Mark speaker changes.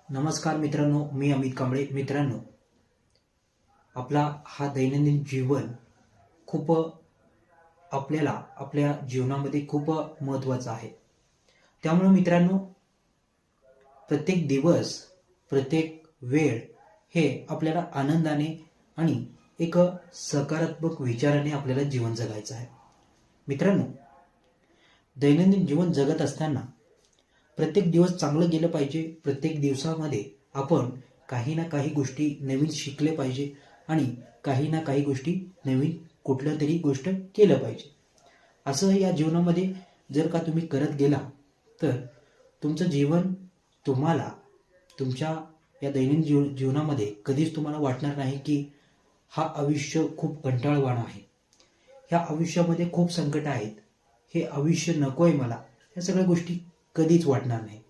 Speaker 1: नमस्कार मित्रांनो, मी अमित कांबळे. मित्रांनो, आपला हा दैनंदिन जीवन खूप आपल्याला आपल्या जीवनामध्ये खूप महत्त्वाचं आहे. त्यामुळे मित्रांनो, प्रत्येक दिवस, प्रत्येक वेळ हे आपल्याला आनंदाने आणि एक सकारात्मक विचाराने आपल्याला जीवन जगायचं आहे. मित्रांनो, दैनंदिन जीवन जगत असताना प्रत्येक दिवस चांगलं गेलं पाहिजे. प्रत्येक दिवसामध्ये आपण काही ना काही गोष्टी नवीन शिकले पाहिजे आणि काही ना काही गोष्टी नवीन कुठल्या तरी गोष्ट केलं पाहिजे. असं या जीवनामध्ये जर का तुम्ही करत गेला तर तुमचं जीवन तुम्हाला तुमच्या या दैनंदिन जीवनामध्ये कधीच तुम्हाला वाटणार नाही की हा आयुष्य खूप कंटाळवाणा आहे, ह्या आयुष्यामध्ये खूप संकट आहेत, हे आयुष्य नको आहे मला, या सगळ्या गोष्टी कधीच वाटणार नाही.